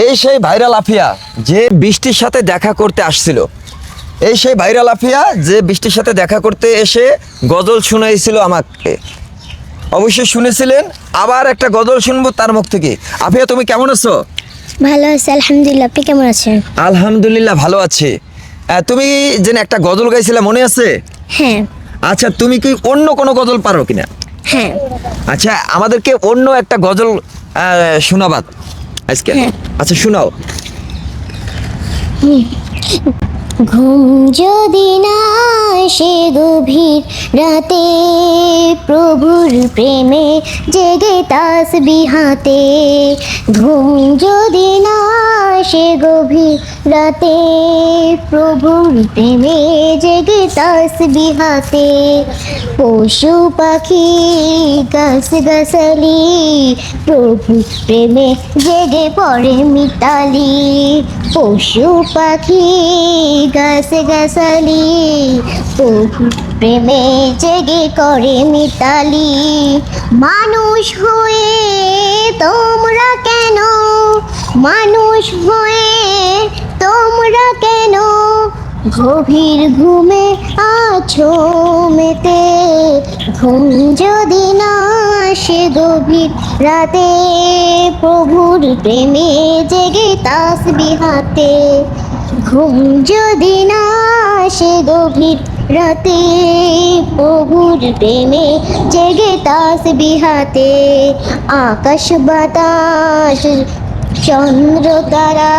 এই সেই ভাইরাল আফিয়া যে বৃষ্টির সাথে দেখা করতে আসছিল, এই সেই ভাইরাল আফিয়া যে বৃষ্টির সাথে দেখা করতে এসে গজল শুনাইছিল আমাকে। অবশ্যই শুনেছিলেন, আবার একটা গজল শুনবো তার মুখ থেকে। আফিয়া, তুমি কেমন আছো? ভালো আছি আলহামদুলিল্লাহ, আপনি কেমন আছেন? আলহামদুলিল্লাহ ভালো আছি। তুমি যে একটা গজল গাইছিলে মনে আছে? হ্যাঁ। আচ্ছা, তুমি কি অন্য কোনো গজল পারো কিনা? হ্যাঁ। আচ্ছা, আমাদেরকে অন্য একটা গজল শোনাবাত আজকে। হ্যাঁ। আচ্ছা, শোনাও। ঘুম যদি না আসে গভীর রাতে, প্রভুর প্রেমে জেগে তাসবিহ হাতে। ঘুম যদি না আসে গভীর রাতে, প্রভুর প্রেমে জেগে তাসবিহ হাতে। পশু পাখি গাছ গাছালি, প্রভু প্রেমে জেগে পড়ে মিতালি। পশু পাখি গাছ গাছালি, প্রভু প্রেমে জেগে করে মিতালি। মানুষ হয়ে তোমরা কেন, মানুষ হয়ে তোমরা কেন গভীর ঘুমে আছো মেতে। ঘুম যদি না আসে গভীর রাতে, প্রভুর প্রেমে জেগে তাসবিহ হাতে। ঘুম যদি না আসে গভীর রাতে, প্রভুর প্রেমে জেগে তাসবিহ হাতে। আকাশ বাতাস চন্দ্র তারা,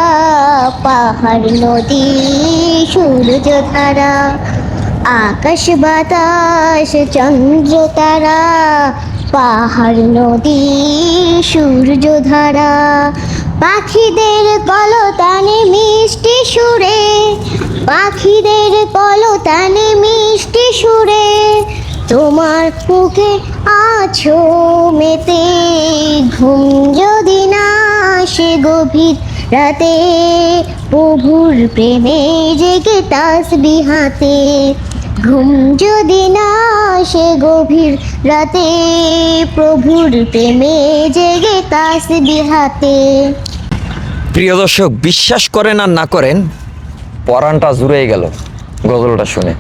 পাহাড় নদী সূর্য ধারা। আকাশ বাতাস চন্দ্র তারা, পাহাড় নদী সূর্য ধারা। পাখিদের কলতানে মিষ্টি সুরে, পাখিদের কলতানে মিষ্টি সুরে, তোমার বুকে আছো মেতে। ঘুম যদি না আসে গভীর রাতে, প্রভুর প্রেমে জেগে তাসবিহ হাতে। ঘুম যদি না আসে গভীর রাতে, প্রভুর প্রেমে জেগে তাসবিহ হাতে। প্রিয় দর্শক, বিশ্বাস করেন আর না করেন, পরাণটা জুড়ে গেল গজলটা শুনে।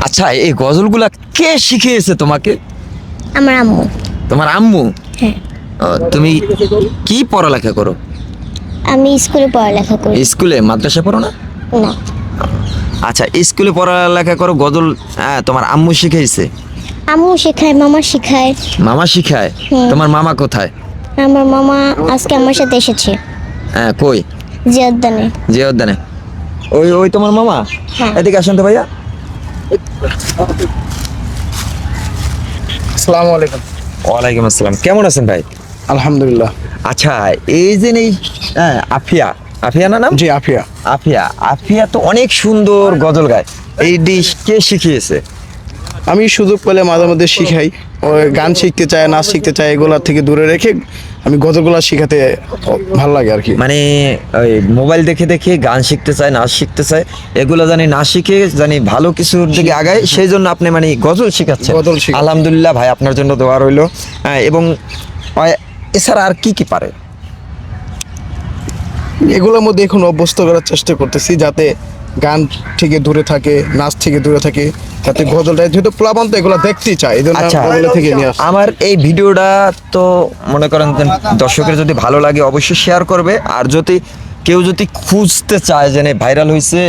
আচ্ছা, এই গজলগুলা কে শিখিয়েছে তোমাকে? আমার আম্মু। তোমার আম্মু? হ্যাঁ। তুমি কি পড়ালেখা করো? আমি স্কুলে পড়ালেখা করি। স্কুলে? মাদ্রাসা পড়ো না? না। আচ্ছা, স্কুলে পড়ালেখা করো, গজল তোমার আম্মু শিখাইছে? আম্মু শেখায়, মামা শেখায়। মামা শিখায়? তোমার মামা কোথায়? আমার মামা আজকে আমার সাথে এসেছে। কই? জিয়াউদ্দানে। জিয়াউদ্দানে? ওই ওই তোমার মামা? হ্যাঁ। এদিকে আসুন তো ভাইয়া। আসসালামু আলাইকুম। ওয়ালাইকুম আসসালাম। কেমন আছেন ভাই? আলহামদুলিল্লাহ। আচ্ছা, এই যে আফিয়া, আফিয়া না নাম? জি, আফিয়া। আফিয়া, আফিয়া তো অনেক সুন্দর গজল গায়। এই ডিশ কে শিখিয়েছে? আমি সুযোগ পেলে মাঝে মধ্যে শিখাই। ওই গান শিখতে চায়, নাচ শিখতে চায়, এগুলার থেকে দূরে রেখে আমি গজলগুলা শিখাতে ভালো লাগে আর কি। মানে ওই মোবাইল দেখে দেখে গান শিখতে চায়, নাচ শিখতে চায়, এগুলো জানি না শিখে জানি ভালো কিছুর দিকে আগায়, সেই জন্য আপনি মানে গজল শিখাচ্ছেন। গজল শিখাচ্ছি। আলহামদুলিল্লাহ ভাই, আপনার জন্য দোয়া রইল। এবং এছাড়া আর কি কি পারে? এগুলোর মধ্যে এখন অভ্যস্ত করার চেষ্টা করতেছি, যাতে গান থেকে দূরে থাকে, নাচ থেকে দূরে থাকে, যাতে গজলটা, যেহেতু প্লাবন তো এগুলো দেখতেই চায়, এই জন্য আচ্ছা, ওগুলো থেকে নিয়ে আসি। আমার এই ভিডিওটা তো মনে করেন যে দর্শকের যদি ভালো লাগে অবশ্যই শেয়ার করবে। আর যদি কেউ যদি খুঁজতে চায় যে ভাইরাল হয়েছে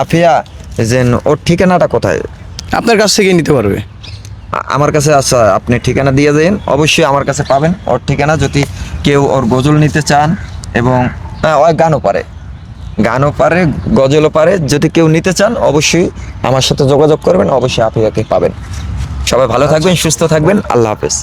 আফিয়া, যে ওর ঠিকানাটা কোথায়? আপনার কাছ থেকে নিতে পারবে। আমার কাছে। আচ্ছা, আপনি ঠিকানা দিয়ে দেন, অবশ্যই আমার কাছে পাবেন ওর ঠিকানা। যদি কেউ ওর গজল নিতে চান, এবং ওই গানও পারে, গানও পারে, গজলও পারে, যদি কেউ নিতে চান অবশ্যই আমার সাথে যোগাযোগ করবেন, অবশ্যই আফিয়াকে পাবেন। সবাই ভালো থাকবেন, সুস্থ থাকবেন, আল্লাহ হাফেজ।